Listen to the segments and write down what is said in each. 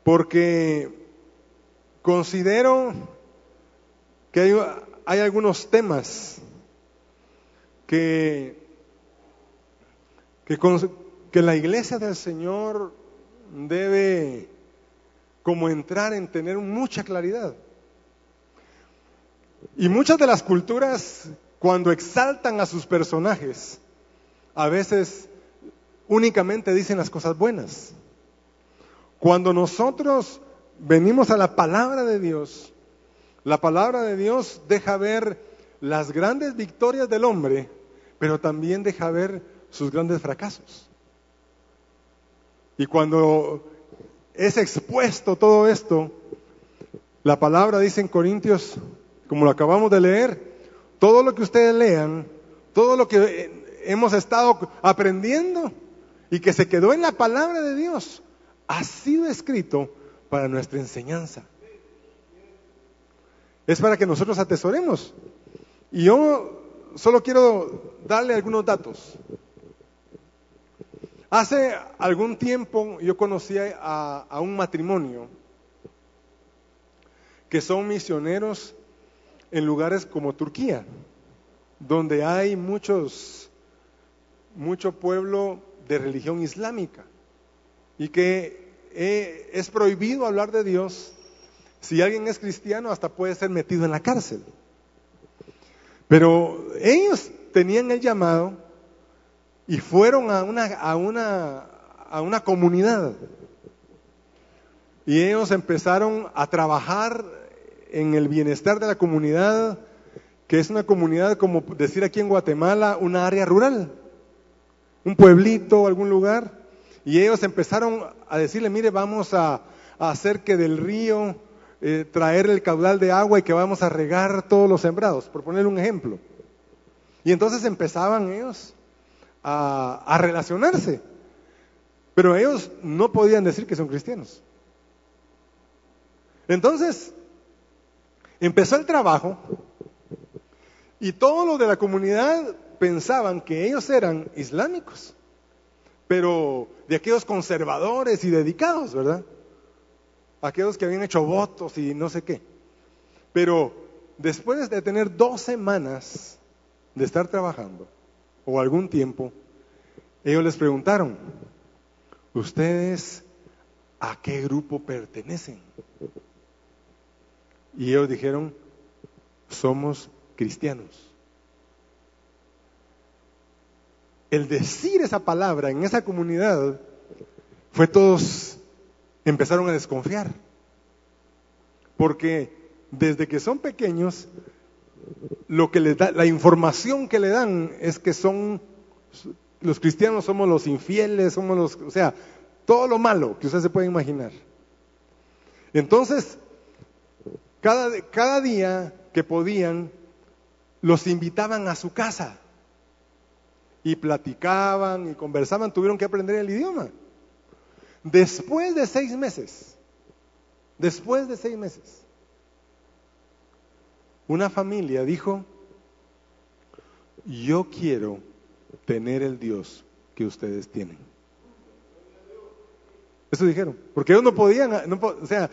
porque considero que hay algunos temas que la iglesia del Señor debe como entrar en tener mucha claridad. Y muchas de las culturas, cuando exaltan a sus personajes, a veces únicamente dicen las cosas buenas. Cuando nosotros venimos a la palabra de Dios, la palabra de Dios deja ver las grandes victorias del hombre, pero también deja ver sus grandes fracasos. Y cuando es expuesto todo esto, la palabra dice en Corintios, como lo acabamos de leer, todo lo que ustedes lean, todo lo que hemos estado aprendiendo y que se quedó en la palabra de Dios, ha sido escrito para nuestra enseñanza. Es para que nosotros atesoremos. Y yo solo quiero darle algunos datos. Hace algún tiempo yo conocí a un matrimonio que son misioneros en lugares como Turquía, donde hay mucho pueblo de religión islámica y que es prohibido hablar de Dios. Si alguien es cristiano, hasta puede ser metido en la cárcel. Pero ellos tenían el llamado y fueron a una comunidad. Y ellos empezaron a trabajar en el bienestar de la comunidad, que es una comunidad, como decir aquí en Guatemala, una área rural, un pueblito, algún lugar. Y ellos empezaron a decirle, mire, vamos a hacer que del río traer el caudal de agua y que vamos a regar todos los sembrados, por poner un ejemplo. Y entonces empezaban ellos a relacionarse, pero ellos no podían decir que son cristianos. Entonces empezó el trabajo y todos los de la comunidad pensaban que ellos eran islámicos, pero de aquellos conservadores y dedicados, ¿verdad? Aquellos que habían hecho votos y no sé qué. Pero después de tener 2 semanas de estar trabajando, o algún tiempo, ellos les preguntaron, ¿ustedes a qué grupo pertenecen? Y ellos dijeron, somos cristianos. El decir esa palabra en esa comunidad fue todos empezaron a desconfiar, porque desde que son pequeños lo que les da, la información que le dan es que son los cristianos, somos los infieles, somos los, o sea, todo lo malo que usted se puede imaginar. Entonces, cada día que podían, los invitaban a su casa y platicaban y conversaban, tuvieron que aprender el idioma. Después de 6 meses, una familia dijo, yo quiero tener el Dios que ustedes tienen. Eso dijeron, porque ellos no podían, o sea,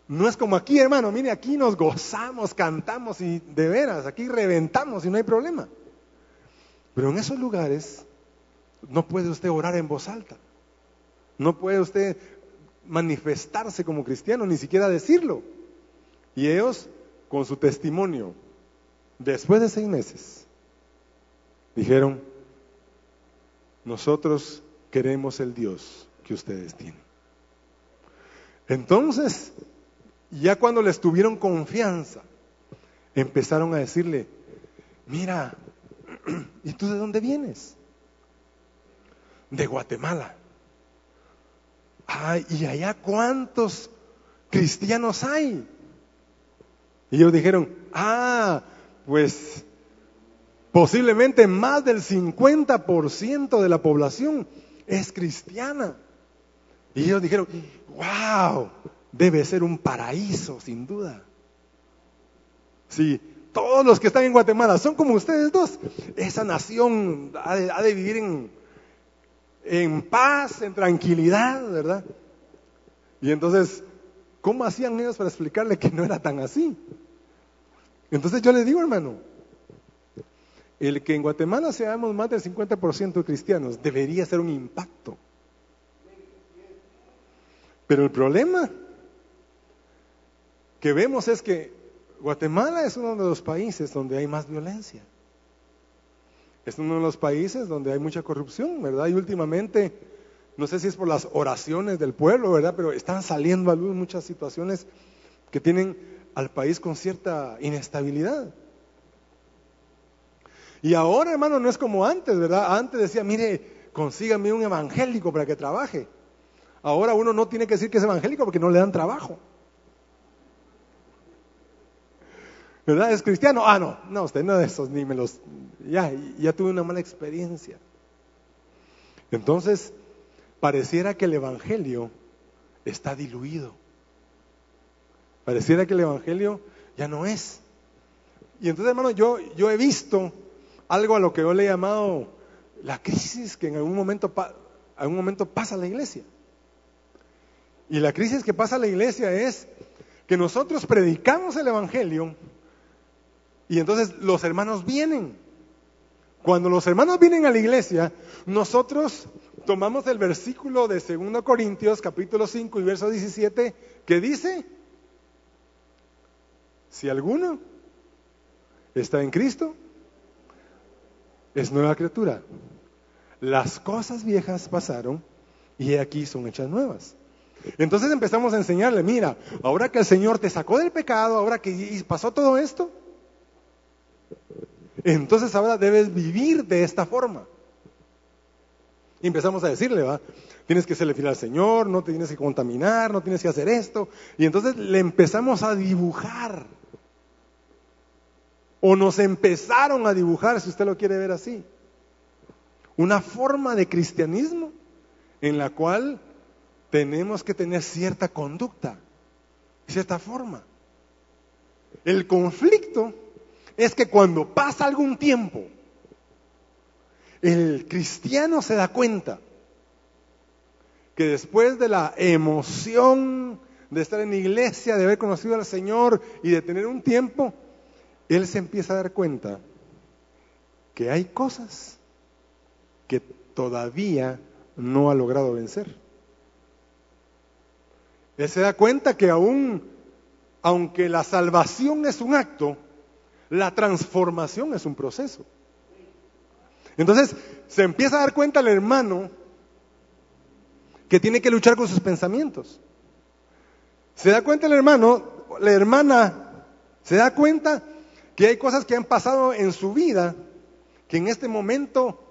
no es como aquí, hermano, mire, aquí nos gozamos, cantamos y de veras, aquí reventamos y no hay problema. Pero en esos lugares no puede usted orar en voz alta. No puede usted manifestarse como cristiano, ni siquiera decirlo. Y ellos, con su testimonio, después de 6 meses, dijeron, nosotros queremos el Dios que ustedes tienen. Entonces, ya cuando les tuvieron confianza, empezaron a decirle, mira, ¿y tú de dónde vienes? De Guatemala. Ay, ¿y allá cuántos cristianos hay? Y ellos dijeron, pues posiblemente más del 50% de la población es cristiana. Y ellos dijeron, wow, debe ser un paraíso sin duda. Si todos los que están en Guatemala son como ustedes dos, esa nación ha de vivir en paz, en tranquilidad, ¿verdad? Y entonces, ¿cómo hacían ellos para explicarle que no era tan así? Entonces yo les digo, hermano, el que en Guatemala seamos más del 50% cristianos debería ser un impacto. Pero el problema que vemos es que Guatemala es uno de los países donde hay más violencia. Es uno de los países donde hay mucha corrupción, ¿verdad? Y últimamente, no sé si es por las oraciones del pueblo, ¿verdad? Pero están saliendo a luz muchas situaciones que tienen al país con cierta inestabilidad. Y ahora, hermano, no es como antes, ¿verdad? Antes decía, mire, consígame un evangélico para que trabaje. Ahora uno no tiene que decir que es evangélico porque no le dan trabajo. ¿Verdad? ¿Es cristiano? No, usted no es de esos, ni me los... Ya tuve una mala experiencia. Entonces, pareciera que el evangelio está diluido. Pareciera que el evangelio ya no es. Y entonces, hermano, yo he visto algo a lo que yo le he llamado la crisis que en algún momento pasa a la iglesia. Y la crisis que pasa a la iglesia es que nosotros predicamos el evangelio y entonces los hermanos vienen. Cuando los hermanos vienen a la iglesia, nosotros tomamos el versículo de 2 Corintios capítulo 5 y verso 17 que dice: si alguno está en Cristo, es nueva criatura. Las cosas viejas pasaron y he aquí son hechas nuevas. Entonces empezamos a enseñarle, mira, ahora que el Señor te sacó del pecado, ahora que pasó todo esto, entonces ahora debes vivir de esta forma. Y empezamos a decirle, tienes que serle fiel al Señor, no te tienes que contaminar, no tienes que hacer esto. Y entonces le empezamos a dibujar. O nos empezaron a dibujar, si usted lo quiere ver así, una forma de cristianismo en la cual tenemos que tener cierta conducta, cierta forma. El conflicto es que cuando pasa algún tiempo, el cristiano se da cuenta que después de la emoción de estar en la iglesia, de haber conocido al Señor y de tener un tiempo, él se empieza a dar cuenta que hay cosas que todavía no ha logrado vencer. Él se da cuenta que aunque la salvación es un acto, la transformación es un proceso. Entonces se empieza a dar cuenta el hermano que tiene que luchar con sus pensamientos. Se da cuenta el hermano, la hermana, se da cuenta que hay cosas que han pasado en su vida que en este momento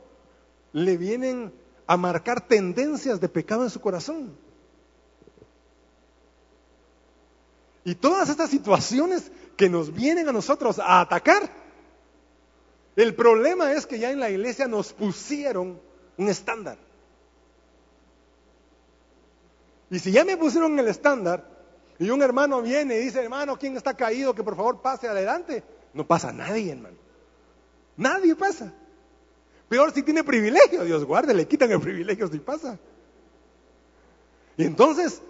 le vienen a marcar tendencias de pecado en su corazón. Y todas estas situaciones que nos vienen a nosotros a atacar, el problema es que ya en la iglesia nos pusieron un estándar. Y si ya me pusieron el estándar y un hermano viene y dice, hermano, ¿quién está caído? Que por favor pase adelante. No pasa nadie, hermano. Nadie pasa. Peor si tiene privilegio, Dios guarde, le quitan el privilegio si pasa. Y entonces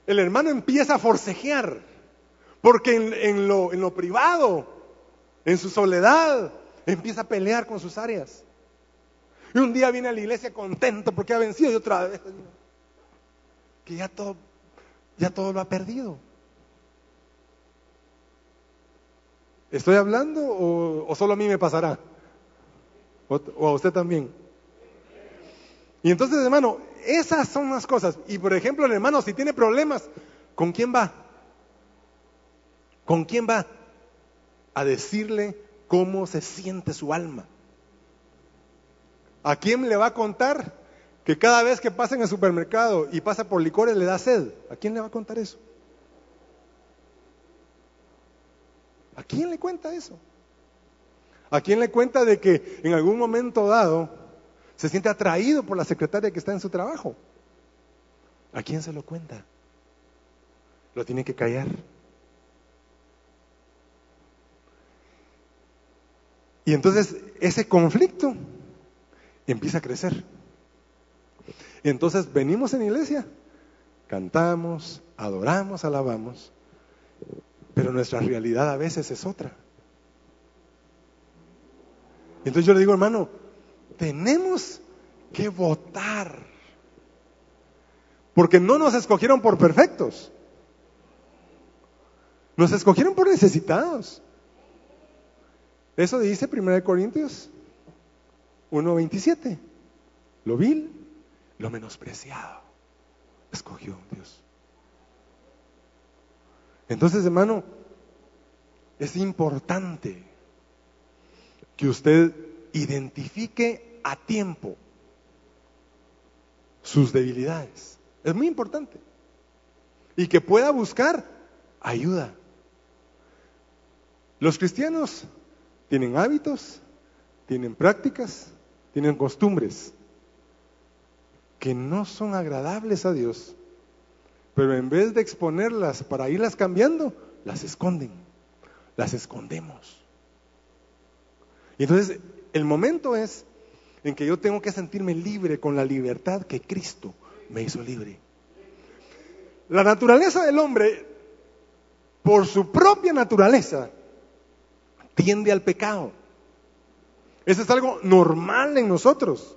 el hermano empieza a forcejear, porque en lo privado, en su soledad, empieza a pelear con sus áreas. Y un día viene a la iglesia contento porque ha vencido y otra vez que ya todo lo ha perdido. ¿Estoy hablando o solo a mí me pasará? ¿O a usted también? Y entonces, hermano, esas son las cosas. Y por ejemplo, el hermano, si tiene problemas, ¿con quién va? ¿Con quién va? A decirle cómo se siente su alma. ¿A quién le va a contar que cada vez que pasa en el supermercado y pasa por licores le da sed? ¿A quién le va a contar eso? ¿A quién le cuenta eso? ¿A quién le cuenta de que en algún momento dado se siente atraído por la secretaria que está en su trabajo? ¿A quién se lo cuenta? Lo tiene que callar. Y entonces ese conflicto empieza a crecer. Entonces venimos en iglesia cantamos, adoramos, alabamos, pero nuestra realidad a veces es otra. Entonces yo le digo, hermano, tenemos que votar, porque no nos escogieron por perfectos, nos escogieron por necesitados. Eso dice 1 Corintios 1:27. Lo vil, lo menospreciado, escogió Dios. Entonces, hermano, es importante que usted identifique a tiempo sus debilidades. Es muy importante. Y que pueda buscar ayuda. Los cristianos tienen hábitos, tienen prácticas, tienen costumbres que no son agradables a Dios, pero en vez de exponerlas para irlas cambiando, las esconden, las escondemos. Y entonces el momento es en que yo tengo que sentirme libre con la libertad que Cristo me hizo libre. La naturaleza del hombre, por su propia naturaleza, tiende al pecado. Eso es algo normal en nosotros.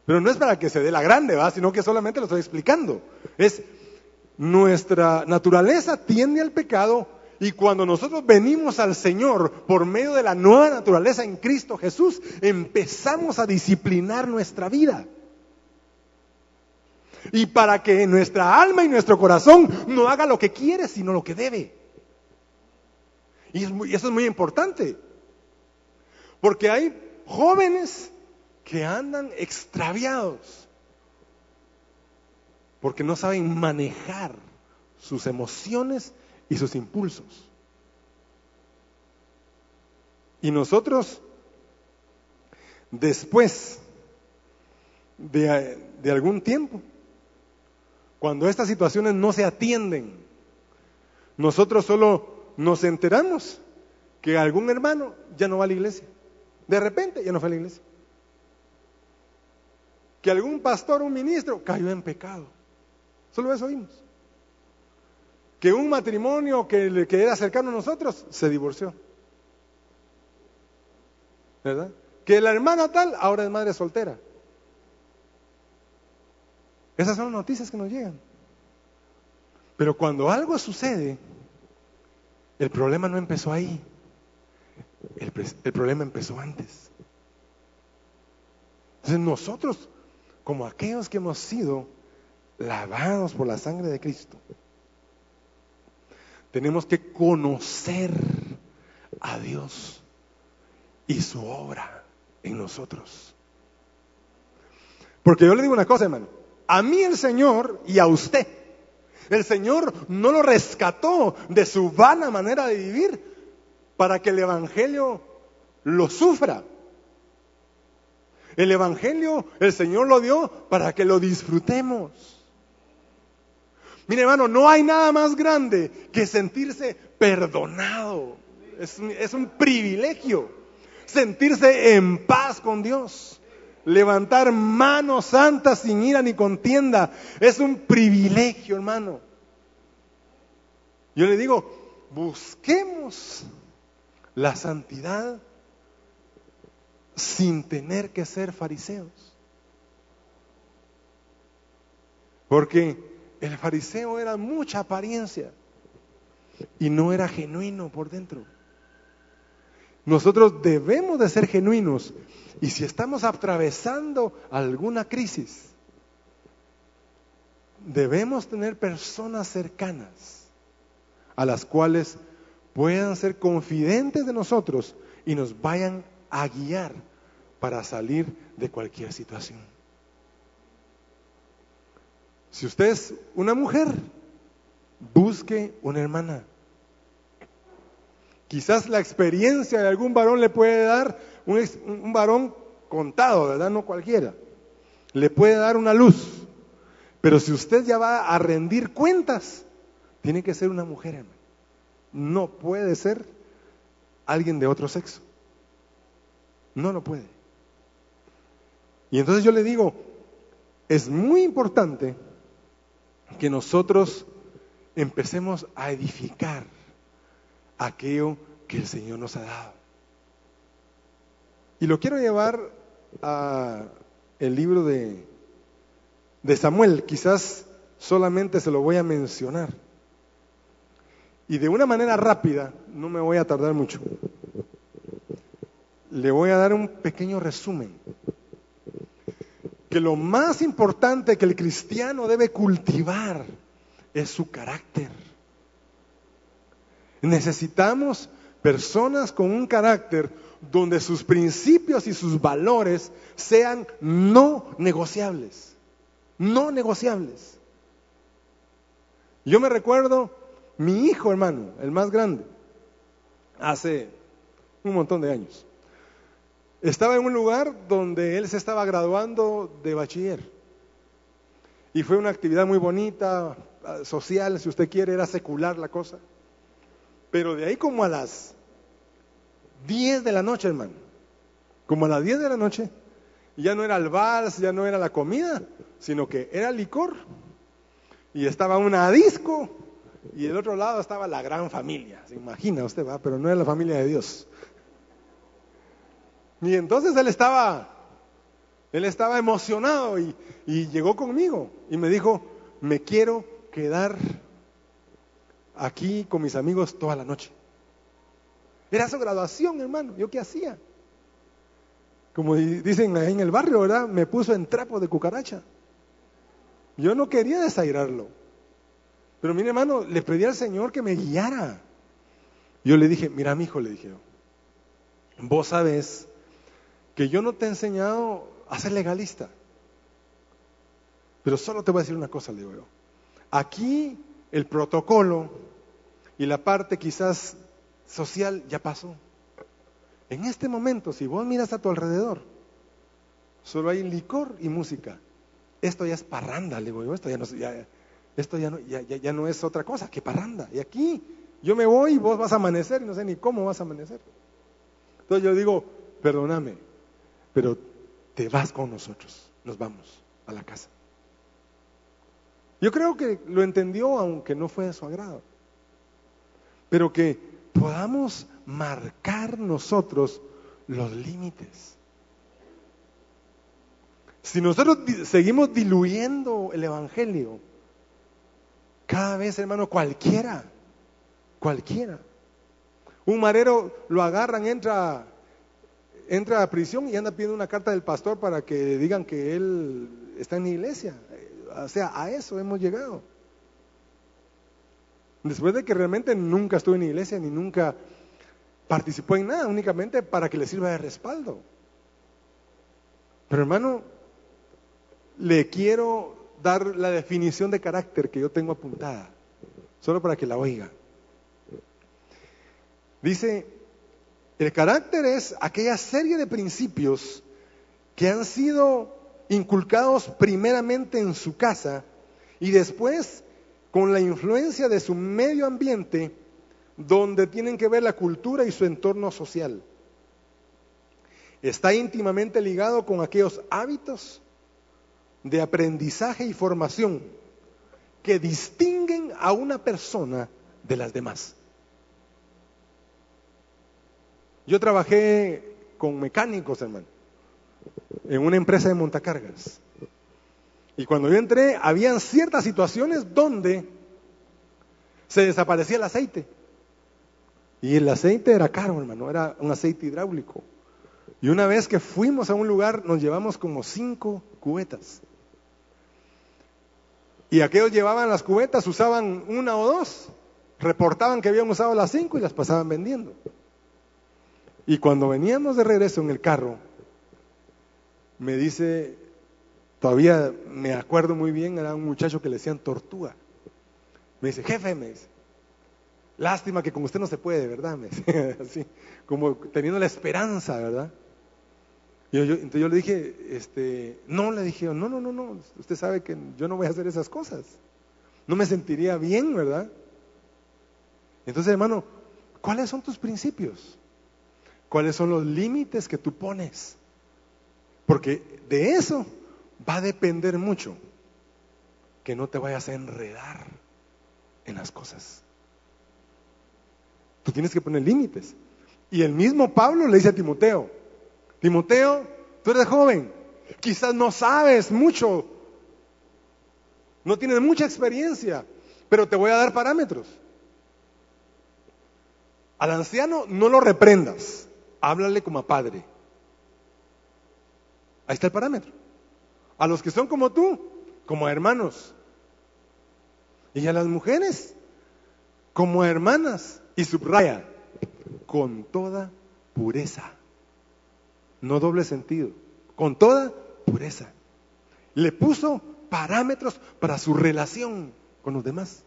Pero no es para que se dé la grande, ¿va? Sino que solamente lo estoy explicando. Es nuestra naturaleza tiende al pecado, y cuando nosotros venimos al Señor por medio de la nueva naturaleza en Cristo Jesús, empezamos a disciplinar nuestra vida. Y para que nuestra alma y nuestro corazón no haga lo que quiere, sino lo que debe. Y eso es muy importante. Porque hay jóvenes que andan extraviados porque no saben manejar sus emociones y sus impulsos. Y nosotros, después de algún tiempo, cuando estas situaciones no se atienden, nosotros solo nos enteramos que algún hermano ya no va a la iglesia. De repente ya no fue a la iglesia. Que algún pastor, un ministro, cayó en pecado. Solo eso oímos. Que un matrimonio que era cercano a nosotros se divorció. ¿Verdad? Que la hermana tal ahora es madre soltera. Esas son las noticias que nos llegan. Pero cuando algo sucede, el problema no empezó ahí. El problema empezó antes. Entonces nosotros, como aquellos que hemos sido lavados por la sangre de Cristo, tenemos que conocer a Dios y su obra en nosotros. Porque yo le digo una cosa, hermano, a mí el Señor y a usted, el Señor no lo rescató de su vana manera de vivir para que el Evangelio lo sufra. El Evangelio el Señor lo dio para que lo disfrutemos. Mire, hermano, no hay nada más grande que sentirse perdonado. Es un privilegio sentirse en paz con Dios. Levantar manos santas sin ira ni contienda es un privilegio, hermano. Yo le digo, busquemos la santidad sin tener que ser fariseos. Porque el fariseo era mucha apariencia y no era genuino por dentro. Nosotros debemos de ser genuinos, y si estamos atravesando alguna crisis, debemos tener personas cercanas a las cuales puedan ser confidentes de nosotros y nos vayan a guiar para salir de cualquier situación. Si usted es una mujer, busque una hermana. Quizás la experiencia de algún varón le puede dar, un varón contado, ¿verdad? No cualquiera. Le puede dar una luz. Pero si usted ya va a rendir cuentas, tiene que ser una mujer, hermano. No puede ser alguien de otro sexo. No lo puede. Y entonces yo le digo, es muy importante que nosotros empecemos a edificar aquello que el Señor nos ha dado. Y lo quiero llevar a el libro de Samuel. Quizás solamente se lo voy a mencionar. Y de una manera rápida, no me voy a tardar mucho. Le voy a dar un pequeño resumen. Que lo más importante que el cristiano debe cultivar es su carácter. Necesitamos personas con un carácter donde sus principios y sus valores sean no negociables. No negociables. Yo me recuerdo, mi hijo, hermano, el más grande, hace un montón de años, estaba en un lugar donde él se estaba graduando de bachiller. Y fue una actividad muy bonita, social, si usted quiere, era secular la cosa. Pero de ahí como a las 10 de la noche, hermano, como a las 10 de la noche, ya no era el vals, ya no era la comida, sino que era licor. Y estaba una disco, y del otro lado estaba la gran familia. Se imagina usted, va, pero no era la familia de Dios. Y entonces él estaba emocionado y llegó conmigo y me dijo, me quiero quedar aquí con mis amigos toda la noche. Era su graduación, hermano. ¿Yo qué hacía? Como dicen ahí en el barrio, ¿verdad? Me puso en trapo de cucaracha. Yo no quería desairarlo. Pero mire, hermano, le pedí al Señor que me guiara. Yo le dije, mira, mi hijo, le dije, vos sabes que yo no te he enseñado a ser legalista. Pero solo te voy a decir una cosa, le digo yo. Aquí el protocolo y la parte quizás social ya pasó. En este momento, si vos miras a tu alrededor, solo hay licor y música. Esto ya es parranda, le digo yo. Esto ya no es otra cosa que parranda. Y aquí yo me voy y vos vas a amanecer y no sé ni cómo vas a amanecer. Entonces yo digo, perdóname, pero te vas con nosotros, nos vamos a la casa. Yo creo que lo entendió, aunque no fue de su agrado. Pero que podamos marcar nosotros los límites. Si nosotros seguimos diluyendo el evangelio, cada vez, hermano, cualquiera. Un marero lo agarran, entra a prisión y anda pidiendo una carta del pastor para que digan que él está en la iglesia. O sea, a eso hemos llegado. Después de que realmente nunca estuvo en la iglesia ni nunca participó en nada, únicamente para que le sirva de respaldo. Pero hermano, le quiero dar la definición de carácter que yo tengo apuntada, solo para que la oiga. Dice, el carácter es aquella serie de principios que han sido inculcados primeramente en su casa y después con la influencia de su medio ambiente, donde tienen que ver la cultura y su entorno social. Está íntimamente ligado con aquellos hábitos de aprendizaje y formación que distinguen a una persona de las demás. Yo trabajé con mecánicos, hermano, en una empresa de montacargas. Y cuando yo entré, habían ciertas situaciones donde se desaparecía el aceite. Y el aceite era caro, hermano, era un aceite hidráulico. Y una vez que fuimos a un lugar, nos llevamos como 5 cubetas. Y aquellos llevaban las cubetas, usaban 1 o 2, reportaban que habían usado las 5 y las pasaban vendiendo. Y cuando veníamos de regreso en el carro, me dice, todavía me acuerdo muy bien, era un muchacho que le decían Tortuga. Me dice, jefe, me dice, lástima que con usted no se puede, ¿verdad? Me dice, así, como teniendo la esperanza, ¿verdad? Entonces yo le dije, no, le dije, no, usted sabe que yo no voy a hacer esas cosas. No me sentiría bien, ¿verdad? Entonces, hermano, ¿cuáles son tus principios? ¿Cuáles son los límites que tú pones? Porque de eso va a depender mucho que no te vayas a enredar en las cosas. Tú tienes que poner límites. Y el mismo Pablo le dice a Timoteo, Timoteo, tú eres joven, quizás no sabes mucho, no tienes mucha experiencia, pero te voy a dar parámetros. Al anciano no lo reprendas, háblale como a padre. Ahí está el parámetro. A los que son como tú, como a hermanos. Y a las mujeres, como a hermanas. Y subraya, con toda pureza. No doble sentido, con toda pureza. Le puso parámetros para su relación con los demás.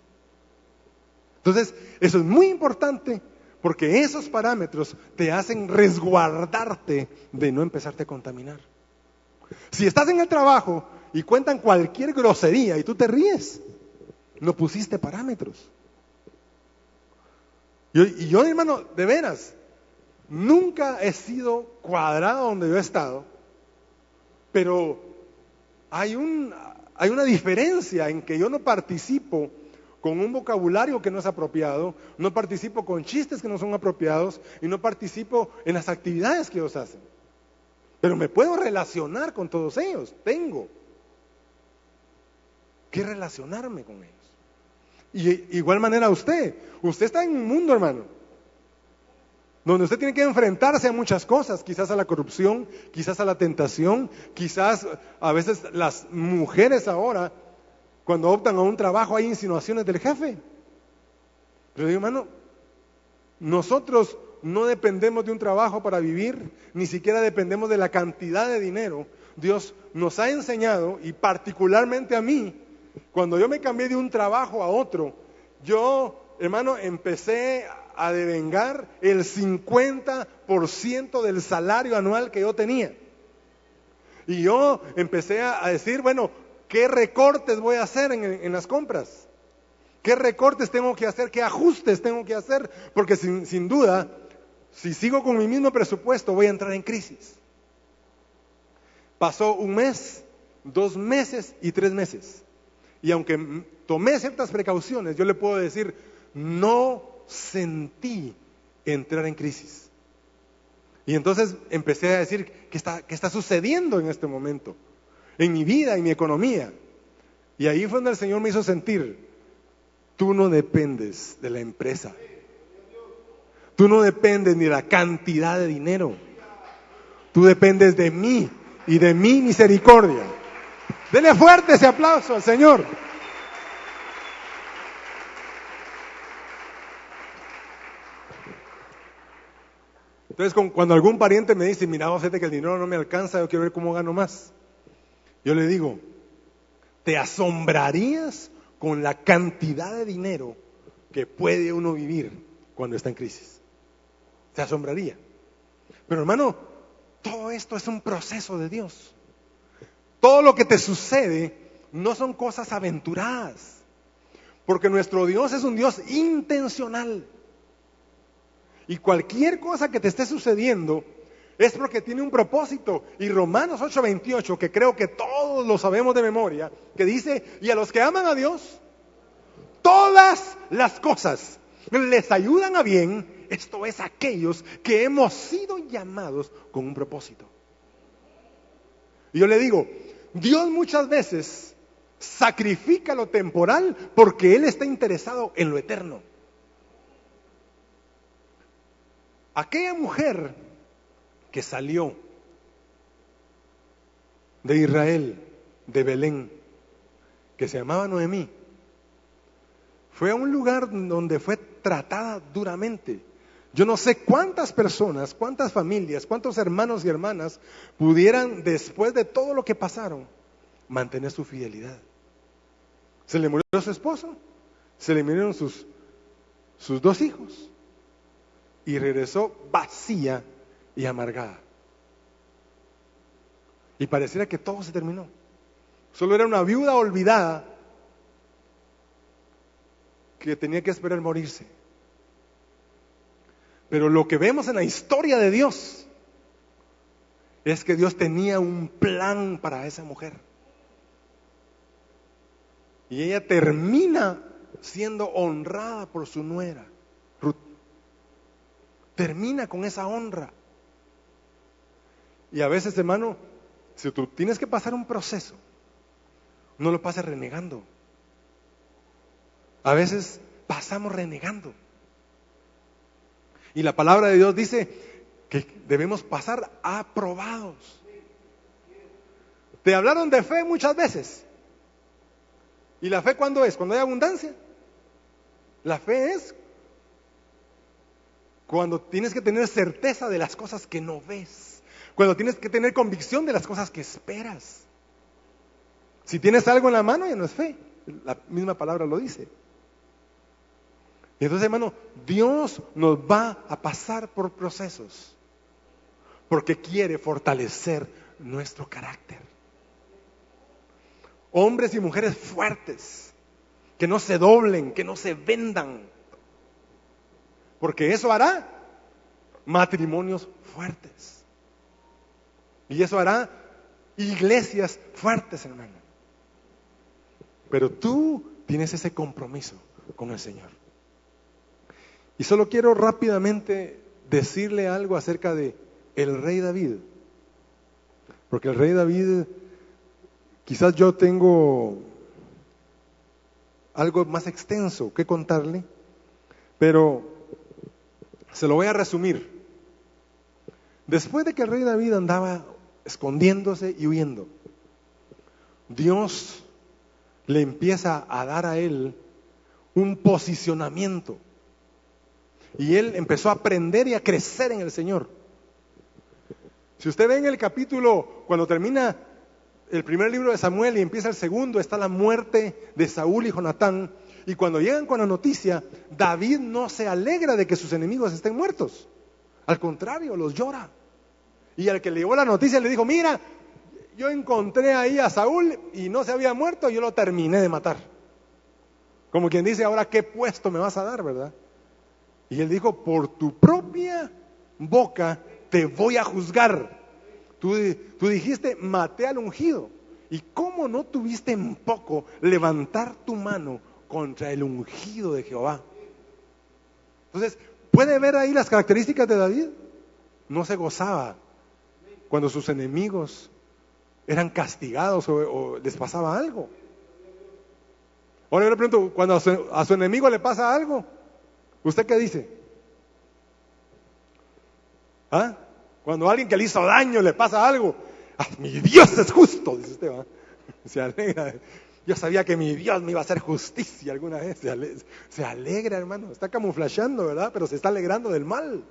Entonces, eso es muy importante porque esos parámetros te hacen resguardarte de no empezarte a contaminar. Si estás en el trabajo y cuentan cualquier grosería y tú te ríes, no pusiste parámetros. Yo, hermano, de veras, nunca he sido cuadrado donde yo he estado, pero hay una diferencia en que yo no participo con un vocabulario que no es apropiado, no participo con chistes que no son apropiados y no participo en las actividades que ellos hacen. Pero me puedo relacionar con todos ellos, tengo que relacionarme con ellos. Y igual manera usted está en un mundo, hermano, donde usted tiene que enfrentarse a muchas cosas, quizás a la corrupción, quizás a la tentación, quizás a veces las mujeres ahora, cuando optan a un trabajo, hay insinuaciones del jefe. Pero digo, hermano, nosotros no dependemos de un trabajo para vivir, ni siquiera dependemos de la cantidad de dinero. Dios nos ha enseñado, y particularmente a mí, cuando yo me cambié de un trabajo a otro, yo, hermano, empecé a devengar el 50% del salario anual que yo tenía. Y yo empecé a decir, bueno, ¿qué recortes voy a hacer en las compras? ¿Qué recortes tengo que hacer? ¿Qué ajustes tengo que hacer? Porque sin duda, si sigo con mi mismo presupuesto, voy a entrar en crisis. Pasó 1 mes, 2 meses y 3 meses. Y aunque tomé ciertas precauciones, yo le puedo decir, no sentí entrar en crisis. Y entonces empecé a decir, ¿qué está sucediendo en este momento? En mi vida, en mi economía. Y ahí fue donde el Señor me hizo sentir, tú no dependes de la empresa. Tú no dependes ni de la cantidad de dinero. Tú dependes de mí y de mi misericordia. Dele fuerte ese aplauso al Señor. Entonces, cuando algún pariente me dice, mira, fíjate que el dinero no me alcanza, yo quiero ver cómo gano más. Yo le digo, ¿te asombrarías con la cantidad de dinero que puede uno vivir cuando está en crisis? ¿Se asombraría? Pero hermano, todo esto es un proceso de Dios. Todo lo que te sucede no son cosas aventuradas, porque nuestro Dios es un Dios intencional. Y cualquier cosa que te esté sucediendo es porque tiene un propósito. Y Romanos 8:28, que creo que todos lo sabemos de memoria, que dice, y a los que aman a Dios, todas las cosas les ayudan a bien, esto es aquellos que hemos sido llamados con un propósito. Y yo le digo, Dios muchas veces sacrifica lo temporal porque Él está interesado en lo eterno. Aquella mujer que salió de Israel, de Belén, que se llamaba Noemí, fue a un lugar donde fue tratada duramente. Yo no sé cuántas personas, cuántas familias, cuántos hermanos y hermanas pudieran, después de todo lo que pasaron, mantener su fidelidad. Se le murió su esposo, se le murieron sus 2 hijos y regresó vacía y amargada. Y pareciera que todo se terminó. Solo era una viuda olvidada que tenía que esperar morirse. Pero lo que vemos en la historia de Dios es que Dios tenía un plan para esa mujer. Y ella termina siendo honrada por su nuera, Ruth. Termina con esa honra. Y a veces, hermano, si tú tienes que pasar un proceso, no lo pases renegando. A veces pasamos renegando. Y la palabra de Dios dice que debemos pasar aprobados. Te hablaron de fe muchas veces. ¿Y la fe cuándo es? Cuando hay abundancia. La fe es cuando tienes que tener certeza de las cosas que no ves. Cuando tienes que tener convicción de las cosas que esperas. Si tienes algo en la mano, ya no es fe. La misma palabra lo dice. Y entonces, hermano, Dios nos va a pasar por procesos porque quiere fortalecer nuestro carácter. Hombres y mujeres fuertes, que no se doblen, que no se vendan, porque eso hará matrimonios fuertes. Y eso hará iglesias fuertes, hermano. Pero tú tienes ese compromiso con el Señor. Y solo quiero rápidamente decirle algo acerca de el rey David. Porque el rey David, quizás yo tengo algo más extenso que contarle, pero se lo voy a resumir. Después de que el rey David andaba escondiéndose y huyendo, Dios le empieza a dar a él un posicionamiento. Y él empezó a aprender y a crecer en el Señor. Si usted ve en el capítulo, cuando termina el primer libro de Samuel y empieza el segundo, está la muerte de Saúl y Jonatán. Y cuando llegan con la noticia, David no se alegra de que sus enemigos estén muertos. Al contrario, los llora. Y al que le llevó la noticia le dijo, mira, yo encontré ahí a Saúl y no se había muerto, yo lo terminé de matar. Como quien dice, ahora qué puesto me vas a dar, ¿verdad? Y él dijo, por tu propia boca te voy a juzgar. Tú dijiste, maté al ungido. ¿Y cómo no tuviste en poco levantar tu mano contra el ungido de Jehová? Entonces, ¿puede ver ahí las características de David? No se gozaba cuando sus enemigos eran castigados o les pasaba algo. Ahora yo le pregunto, cuando a su enemigo le pasa algo, ¿usted qué dice? ¿Ah? Cuando a alguien que le hizo daño le pasa algo, ¡ah, mi Dios es justo! Dice usted, ¿va? Se alegra. Yo sabía que mi Dios me iba a hacer justicia alguna vez. Se alegra, hermano. Está camuflajeando, ¿verdad? Pero se está alegrando del mal.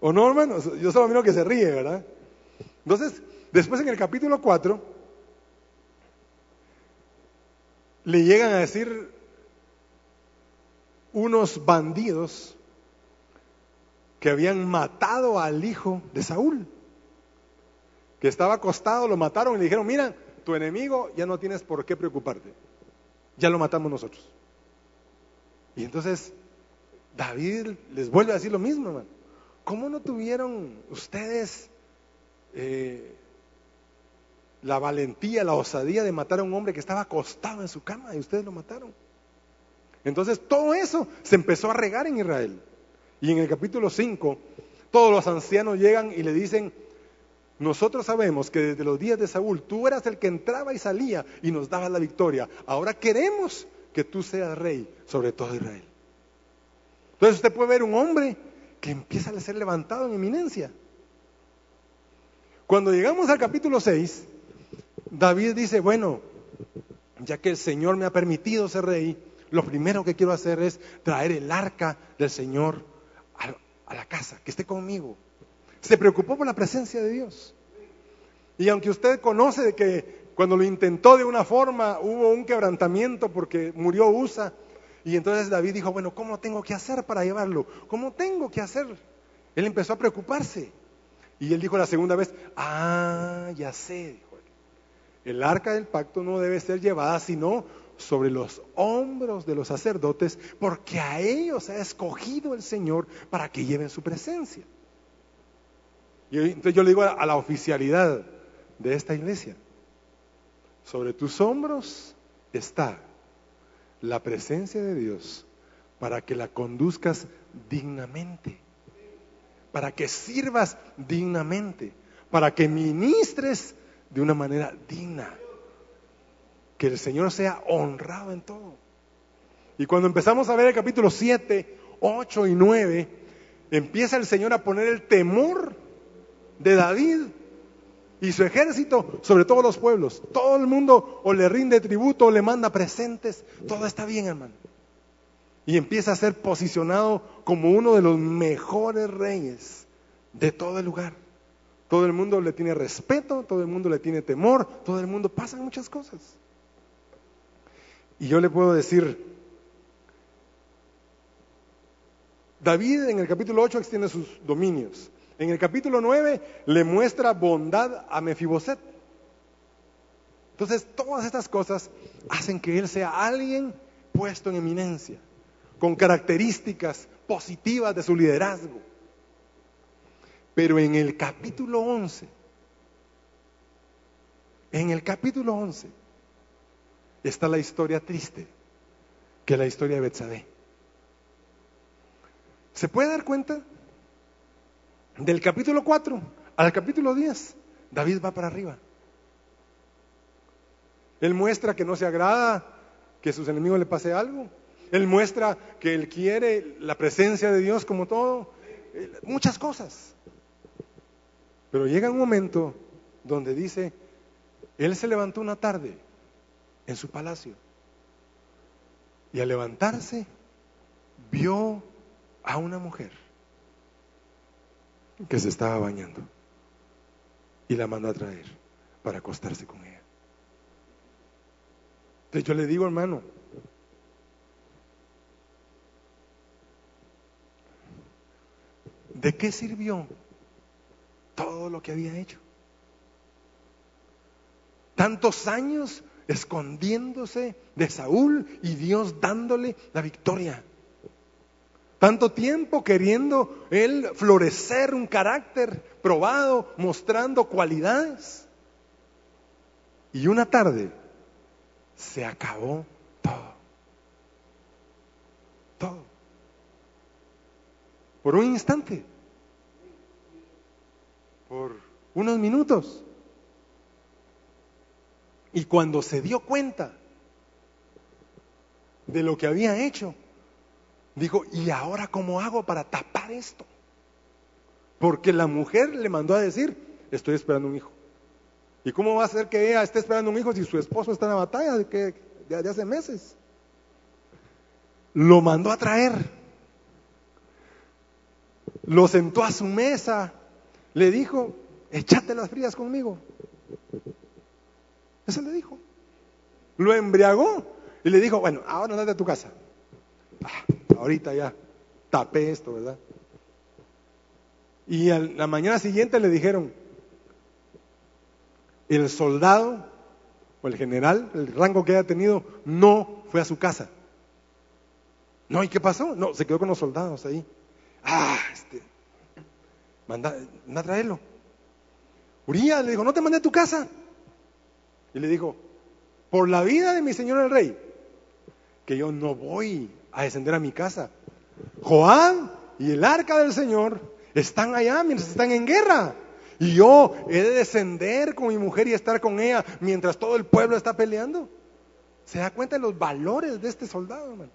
¿O no, hermano? Yo solo miro que se ríe, ¿verdad? Entonces, después en el capítulo 4, le llegan a decir unos bandidos que habían matado al hijo de Saúl, que estaba acostado, lo mataron y le dijeron, mira, tu enemigo ya no tienes por qué preocuparte, ya lo matamos nosotros. Y entonces David les vuelve a decir lo mismo, hermano. ¿Cómo no tuvieron ustedes la valentía, la osadía de matar a un hombre que estaba acostado en su cama y ustedes lo mataron? Entonces todo eso se empezó a regar en Israel. Y en el capítulo 5, todos los ancianos llegan y le dicen, nosotros sabemos que desde los días de Saúl tú eras el que entraba y salía y nos dabas la victoria. Ahora queremos que tú seas rey sobre todo Israel. Entonces usted puede ver un hombre que empieza a ser levantado en eminencia. Cuando llegamos al capítulo 6, David dice, bueno, ya que el Señor me ha permitido ser rey, lo primero que quiero hacer es traer el arca del Señor a la casa, que esté conmigo. Se preocupó por la presencia de Dios. Y aunque usted conoce de que cuando lo intentó de una forma hubo un quebrantamiento porque murió Usa, y entonces David dijo, bueno, ¿cómo tengo que hacer para llevarlo? ¿Cómo tengo que hacer? Él empezó a preocuparse. Y él dijo la segunda vez, ya sé, dijo él. El arca del pacto no debe ser llevada sino sobre los hombros de los sacerdotes, porque a ellos ha escogido el Señor para que lleven su presencia. Y entonces yo le digo a la oficialidad de esta iglesia, sobre tus hombros está la presencia de Dios para que la conduzcas dignamente, para que sirvas dignamente, para que ministres de una manera digna, que el Señor sea honrado en todo. Y cuando empezamos a ver el capítulo 7, 8 y 9, empieza el Señor a poner el temor de David y su ejército sobre todos los pueblos. Todo el mundo o le rinde tributo o le manda presentes. Todo está bien, hermano. Y empieza a ser posicionado como uno de los mejores reyes de todo el lugar. Todo el mundo le tiene respeto, todo el mundo le tiene temor, todo el mundo, pasan muchas cosas. Y yo le puedo decir, David en el capítulo 8 extiende sus dominios. En el capítulo 9 le muestra bondad a Mefiboset. Entonces todas estas cosas hacen que él sea alguien puesto en eminencia, con características positivas de su liderazgo. Pero en el capítulo 11, está la historia triste, que es la historia de Betsabé. ¿Se puede dar cuenta? Del capítulo 4 al capítulo 10, David va para arriba. Él muestra que no se agrada que a sus enemigos le pase algo. Él muestra que él quiere la presencia de Dios como todo. Muchas cosas. Pero llega un momento donde dice, él se levantó una tarde en su palacio y al levantarse vio a una mujer que se estaba bañando y la mandó a traer para acostarse con ella. Entonces yo le digo, hermano, ¿de qué sirvió todo lo que había hecho? Tantos años escondiéndose de Saúl y Dios dándole la victoria. Tanto tiempo queriendo él florecer un carácter probado, mostrando cualidades. Y una tarde se acabó todo. Todo. Por un instante. Por unos minutos. Y cuando se dio cuenta de lo que había hecho, dijo, ¿y ahora cómo hago para tapar esto? Porque la mujer le mandó a decir, estoy esperando un hijo. ¿Y cómo va a ser que ella esté esperando un hijo si su esposo está en la batalla de hace meses? Lo mandó a traer. Lo sentó a su mesa. Le dijo, échate las frías conmigo. Eso le dijo. Lo embriagó y le dijo, bueno, ahora andate a tu casa. Ahorita ya tapé esto, ¿verdad? Y a la mañana siguiente le dijeron, el soldado o el general, el rango que haya tenido, no fue a su casa. No, ¿y qué pasó? No, se quedó con los soldados ahí. Manda a traerlo. Urías le dijo, no te mandé a tu casa. Y le dijo, por la vida de mi señor el rey, que yo no voy a descender a mi casa. Joab y el arca del Señor están allá mientras están en guerra. Y yo he de descender con mi mujer y estar con ella mientras todo el pueblo está peleando. ¿Se da cuenta de los valores de este soldado, hermano?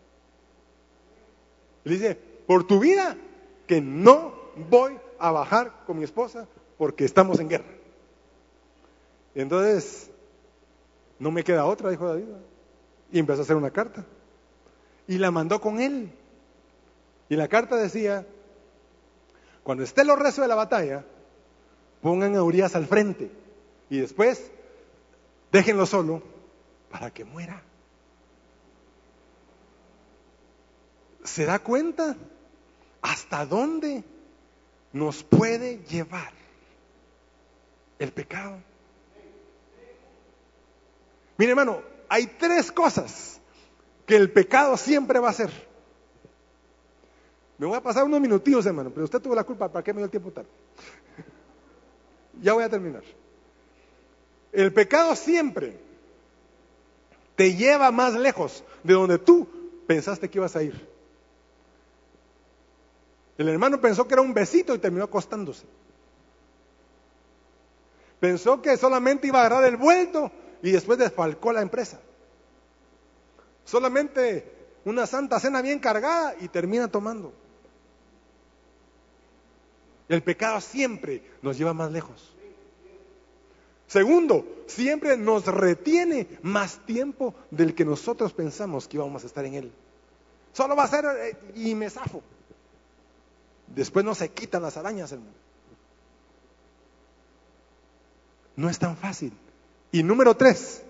Y le dice, por tu vida, que no voy a bajar con mi esposa porque estamos en guerra. Y entonces, no me queda otra, dijo David. Y empezó a hacer una carta. Y la mandó con él. Y la carta decía, cuando esté los rezos de la batalla, pongan a Urías al frente. Y después, déjenlo solo para que muera. ¿Se da cuenta hasta dónde nos puede llevar el pecado? Mire, hermano, hay tres cosas que el pecado siempre va a hacer. Me voy a pasar unos minutillos, hermano, pero usted tuvo la culpa, ¿para qué me dio el tiempo tarde? Ya voy a terminar. El pecado siempre te lleva más lejos de donde tú pensaste que ibas a ir. El hermano pensó que era un besito y terminó acostándose. Pensó que solamente iba a agarrar el vuelto y después desfalcó la empresa. Solamente una santa cena bien cargada y termina tomando. El pecado siempre nos lleva más lejos. Segundo, siempre nos retiene más tiempo del que nosotros pensamos que íbamos a estar en él. Solo va a ser y me zafo. Después no se quitan las arañas, hermano. No es tan fácil. Y número 3,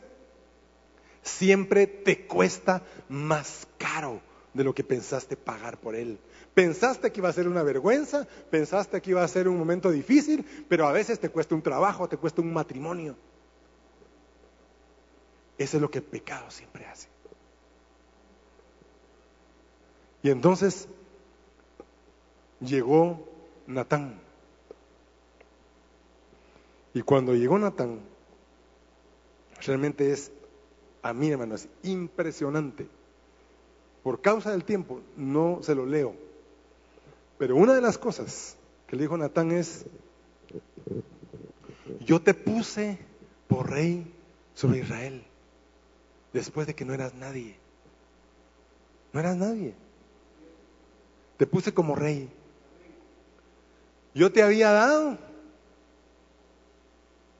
siempre te cuesta más caro de lo que pensaste pagar por él. Pensaste que iba a ser una vergüenza, pensaste que iba a ser un momento difícil, pero a veces te cuesta un trabajo, te cuesta un matrimonio. Eso es lo que el pecado siempre hace. Y entonces llegó Natán. Y cuando llegó Natán, realmente a mí, hermano, es impresionante. Por causa del tiempo, no se lo leo. Pero una de las cosas que le dijo Natán es: yo te puse por rey sobre Israel, después de que no eras nadie. No eras nadie. Te puse como rey. Yo te había dado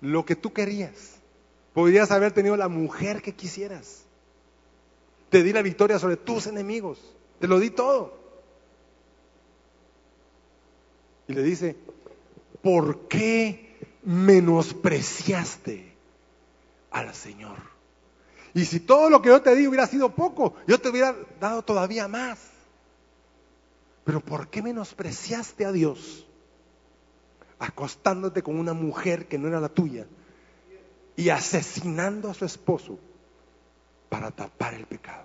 lo que tú querías. Podrías haber tenido la mujer que quisieras. Te di la victoria sobre tus enemigos. Te lo di todo. Y le dice: ¿por qué menospreciaste al Señor? Y si todo lo que yo te di hubiera sido poco, yo te hubiera dado todavía más. Pero ¿por qué menospreciaste a Dios acostándote con una mujer que no era la tuya y asesinando a su esposo para tapar el pecado?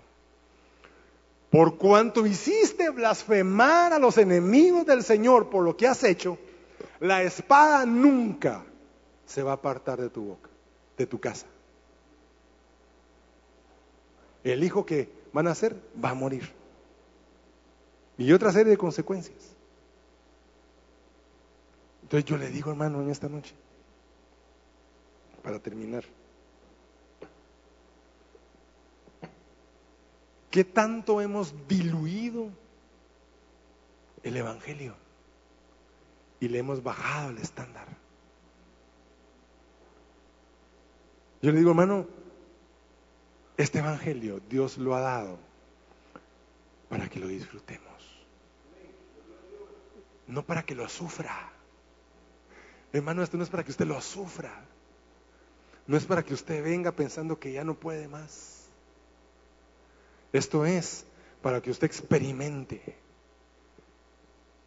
Por cuanto hiciste blasfemar a los enemigos del Señor por lo que has hecho, la espada nunca se va a apartar de tu boca, de tu casa. El hijo que van a nacer va a morir. Y otra serie de consecuencias. Entonces yo le digo, hermano, en esta noche, para terminar, ¿qué tanto hemos diluido el Evangelio y le hemos bajado el estándar? Yo le digo, hermano, este Evangelio Dios lo ha dado para que lo disfrutemos, no para que lo sufra. Hermano, esto no es para que usted lo sufra, no es para que usted venga pensando que ya no puede más. Esto es para que usted experimente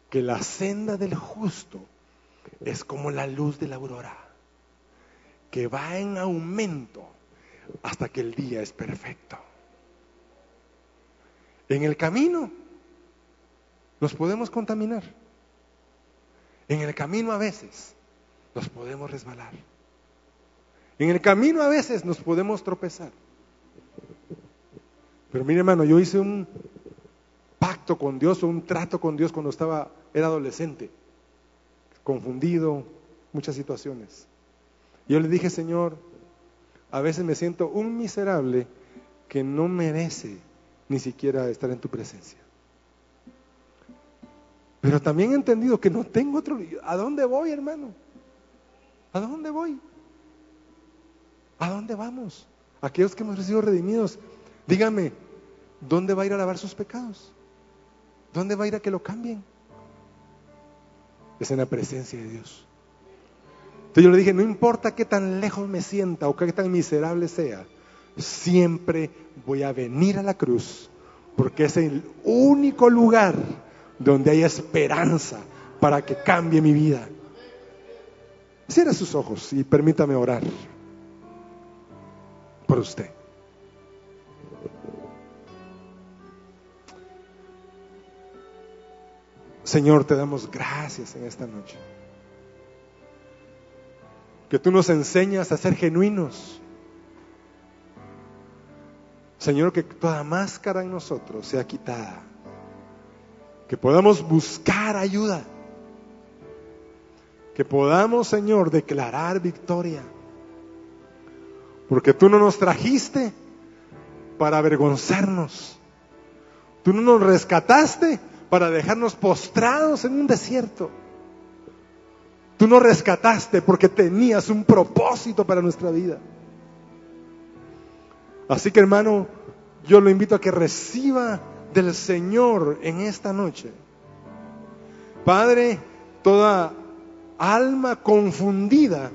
que la senda del justo es como la luz de la aurora, que va en aumento hasta que el día es perfecto. En el camino nos podemos contaminar. En el camino a veces nos podemos resbalar. En el camino a veces nos podemos tropezar. Pero mire, hermano, yo hice un pacto con Dios o un trato con Dios cuando era adolescente, confundido, muchas situaciones. Yo le dije: Señor, a veces me siento un miserable que no merece ni siquiera estar en tu presencia. Pero también he entendido que no tengo otro. ¿A dónde voy, hermano? ¿A dónde voy? ¿A dónde vamos? Aquellos que hemos sido redimidos, dígame, ¿dónde va a ir a lavar sus pecados? ¿Dónde va a ir a que lo cambien? Es en la presencia de Dios. Entonces yo le dije: no importa qué tan lejos me sienta o qué tan miserable sea, siempre voy a venir a la cruz, porque es el único lugar donde hay esperanza para que cambie mi vida. Cierre sus ojos y permítame orar por usted. Señor, te damos gracias en esta noche, que tú nos enseñas a ser genuinos, Señor, que toda máscara en nosotros sea quitada. Que podamos buscar ayuda. Que podamos, Señor, declarar victoria. Porque tú no nos trajiste para avergonzarnos. Tú no nos rescataste para dejarnos postrados en un desierto. Tú nos rescataste porque tenías un propósito para nuestra vida. Así que, hermano, yo lo invito a que reciba del Señor en esta noche. Padre, toda alma confundida,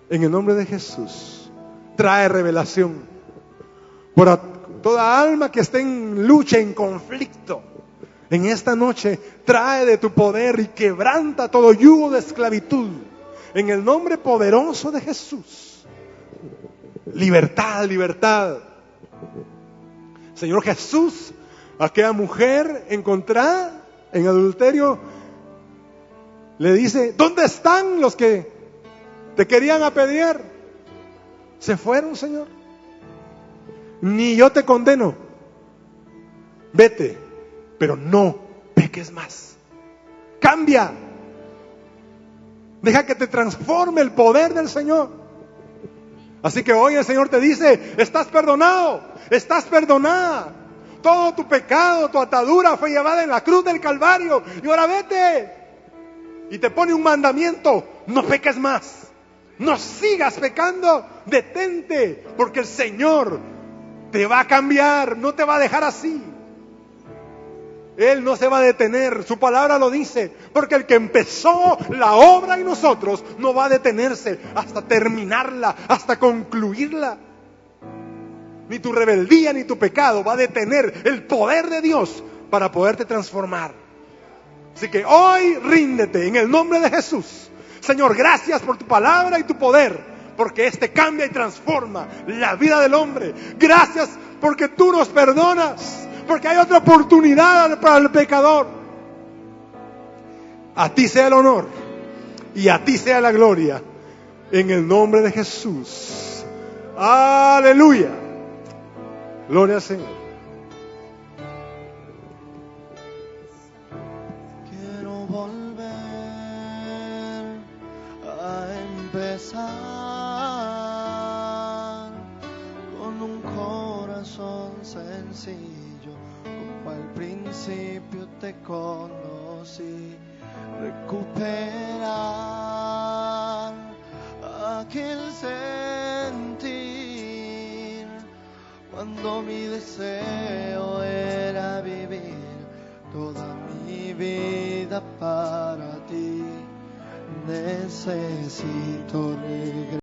en el nombre de Jesús, trae revelación. Por toda alma que esté en lucha, en conflicto, en esta noche, trae de tu poder y quebranta todo yugo de esclavitud. En el nombre poderoso de Jesús. Libertad, libertad. Señor Jesús, aquella mujer encontrada en adulterio, le dice: ¿dónde están los que te querían apedrear? Se fueron, Señor. Ni yo te condeno. Vete, pero no peques más. Cambia. Deja que te transforme el poder del Señor. Así que hoy el Señor te dice: estás perdonado, estás perdonada. Todo tu pecado, tu atadura fue llevada en la cruz del Calvario. Y ahora vete. Y te pone un mandamiento: no peques más. No sigas pecando. Detente, porque el Señor te va a cambiar. No te va a dejar así. Él no se va a detener, su palabra lo dice, porque el que empezó la obra en nosotros no va a detenerse hasta terminarla, hasta concluirla. Ni tu rebeldía ni tu pecado va a detener el poder de Dios para poderte transformar. Así que hoy ríndete en el nombre de Jesús. Señor, gracias por tu palabra y tu poder, porque este cambia y transforma la vida del hombre. Gracias porque tú nos perdonas. Porque hay otra oportunidad para el pecador. A ti sea el honor y a ti sea la gloria, en el nombre de Jesús. Aleluya. Gloria al Señor. Quiero volver a empezar con un corazón sencillo. Al principio te conocí, recuperar aquel sentir cuando mi deseo era vivir toda mi vida para ti. Necesito regresar.